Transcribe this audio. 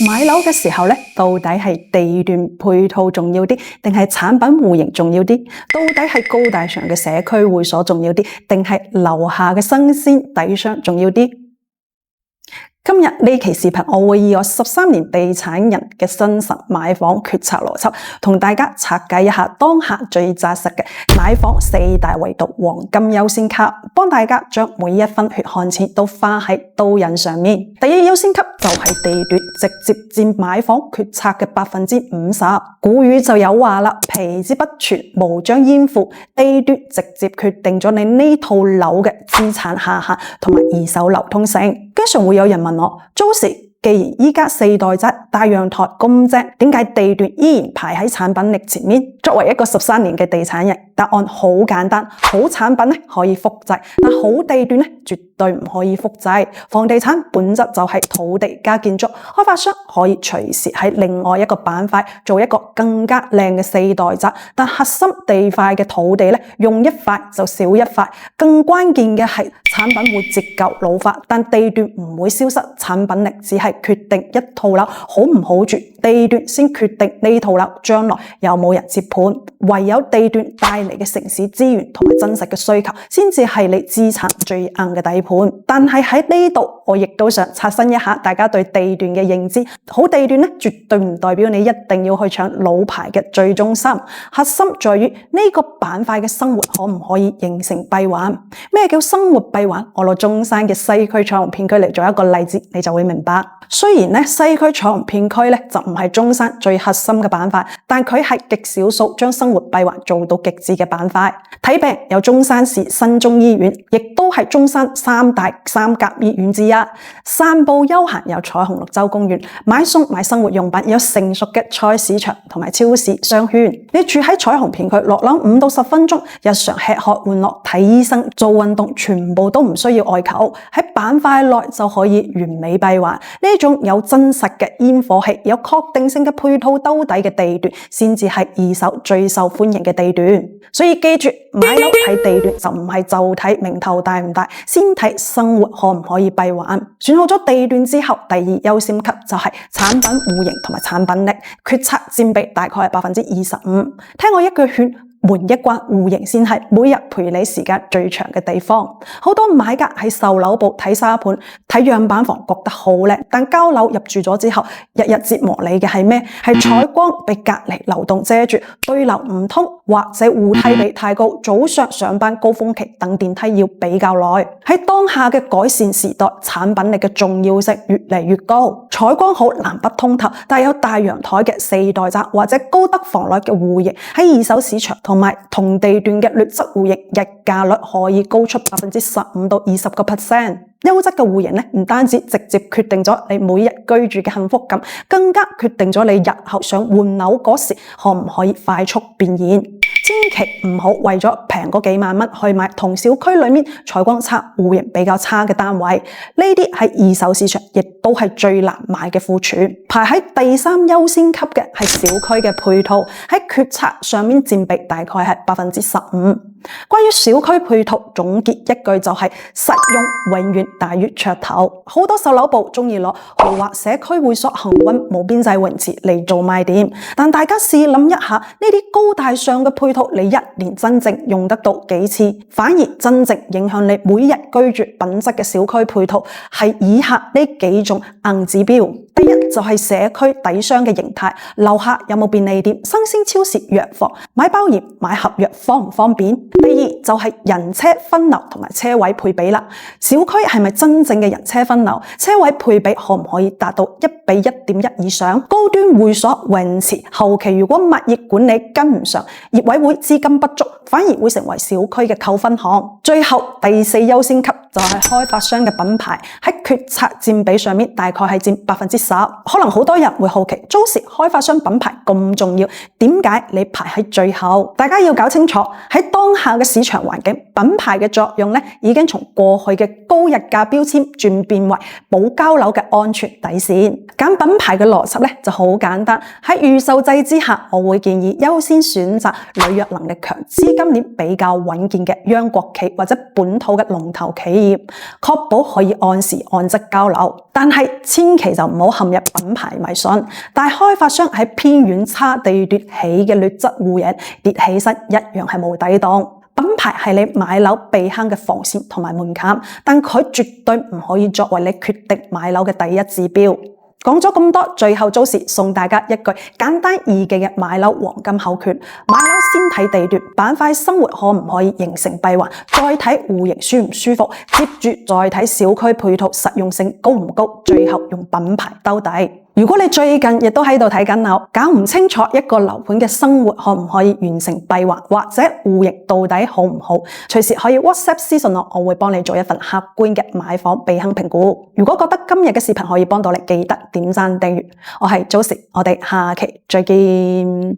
買樓嘅時候咧，到底係地段配套重要啲，定係產品戶型重要啲？到底係高大上嘅社區會所重要啲，定係樓下嘅新鮮底商重要啲？今日呢期視頻，我會以我13年地產人嘅新手買房決策邏輯，同大家拆解一下當下最紮實嘅買房4大維度黃金優先級，幫大家將每一分血汗錢都花喺刀刃上面。第一優先級就係地段，直接佔買房決策嘅50%。古語就有話啦，皮之不存，毛將焉附。地段直接決定咗你呢套樓嘅資產下限同埋二手流通性。經常會有人問我，租時既然依家4代仔大陽台咁正，點解地段依然排喺產品力前面？作為一個13年嘅地產人，答案好簡單，好產品咧可以複製，但好地段咧絕對唔可以複製。房地產本質就係土地加建築，開發商可以隨時喺另外一個板塊做一個更加靚嘅4代宅，但核心地塊嘅土地咧用一塊就少一塊。更關鍵嘅係產品會折舊老化，但地段唔會消失，產品力只係決定一套樓好唔好住，地段先決定呢套樓將來有冇人接盤。唯有地段帶嚟嘅城市資源同埋真實嘅需求，先至係你資產最硬嘅底盤。但係喺呢度，我亦都想刷新一下大家對地段嘅認知。好地段咧，絕對唔代表你一定要去搶老牌嘅最中心，核心在於呢個板塊嘅生活可唔可以形成閉環。咩叫生活閉環？我攞中山嘅西區彩虹片區嚟做一個例子，你就會明白。雖然咧西區彩虹片區咧就唔係中山最核心嘅板塊，但佢係極少數將生活閉環做到極致嘅板塊。睇病有中山市新中醫院，亦都係中山3大3甲醫院之一。散步休閒有彩虹綠洲公園，買餸買生活用品有成熟嘅菜市場同埋超市商圈。你住喺彩虹片區，落樓5到10分鐘，日常吃喝玩樂、睇醫生、做運動，全部都唔需要外求，喺板塊內就可以完美閉環。呢種有真實嘅煙火氣、有確定性嘅配套兜底嘅地段，先至係二手最受歡迎嘅地段。所以記住，買樓睇地段就唔係就睇名頭大唔大，先睇生活可唔可以閉環。選好咗地段之後，第二優先級就係產品戶型同埋產品力，決策佔比大概係25%。聽我一句勸，門一關戶型先係每日陪你時間最長嘅地方。好多買家喺售樓部睇沙盤、睇樣板房覺得好靚，但交樓入住咗之後，日日折磨你嘅係咩？係採光被隔離流動遮住，對流唔通，或者護梯比太高，早上上班高峰期等電梯要比較耐。喺當下嘅改善時代，產品力嘅重要性越嚟越高。採光好、南北通透、帶有大陽台嘅4代宅或者高德房內嘅戶型，喺二手市場同埋同地段嘅劣質戶型，日價率可以高出15%到20%。優質嘅戶型咧，唔單止直接決定咗你每日居住嘅幸福感，更加決定咗你日後想換樓嗰時可唔可以快速變現。千祈唔好為咗平嗰幾萬蚊去買同小區裏面採光差、戶型比較差嘅單位，呢啲喺二手市場亦都係最難買嘅庫存。排喺第3優先級嘅係小區嘅配套，喺決策上面佔比大概係15%。關於小區配套，總結一句就係實用永遠大於噱頭。好多售樓部中意攞豪華社區會所、恆溫無邊際泳池嚟做賣點，但大家試諗一下，呢啲高大上嘅配套，你一年真正用得到幾次？反而真正影響你每日居住品質嘅小區配套，係以下呢幾種硬指標。第一就係社區底商嘅形態，樓下有冇便利店、新鮮超市、藥房，買包鹽、買合約方唔方便？第二就係人車分流同埋車位配比啦，小區係咪真正嘅人車分流？車位配比可唔可以達到1比1.1以上？高端會所、泳池，後期如果物業管理跟唔上，業委會資金不足，反而會成為小區嘅扣分項。最後第4優先級就係開發商嘅品牌，喺決策佔比上面大概係佔10%。可能好多人會好奇，租時開發商品牌咁重要，點解你排喺最後？大家要搞清楚，喺當下嘅市場環境，品牌嘅作用咧已經從過去嘅高日價標籤轉變為保交樓嘅安全底線。揀品牌嘅邏輯咧就好簡單，喺預售制之下，我會建議優先選擇履約能力強、資金鏈比較穩健嘅央國企或者本土嘅龍頭企業。業，確保可以按時按質交樓。但係千祈就唔好陷入品牌迷信，大開發商喺偏遠差地段起嘅劣質戶型，跌起身一樣係冇底檔。品牌係你買樓避坑嘅防線同埋門檻，但佢絕對唔可以作為你決定買樓嘅第一指標。講咗咁多，最後租時送大家一句簡單易記嘅買樓黃金口訣：買樓先睇地段，板塊生活可唔可以形成閉環，再睇戶型舒唔舒服，接住再睇小區配套實用性高唔高，最後用品牌兜底。如果你最近亦都喺度睇緊樓，搞唔清楚一個樓盤嘅生活可唔可以完成閉環，或者戶型到底好唔好，隨時可以 WhatsApp 私信我，我會幫你做一份客觀嘅買房避坑評估。如果覺得今日嘅視頻可以幫到你，記得點讚訂閱。我係 Josie，我哋下期再見。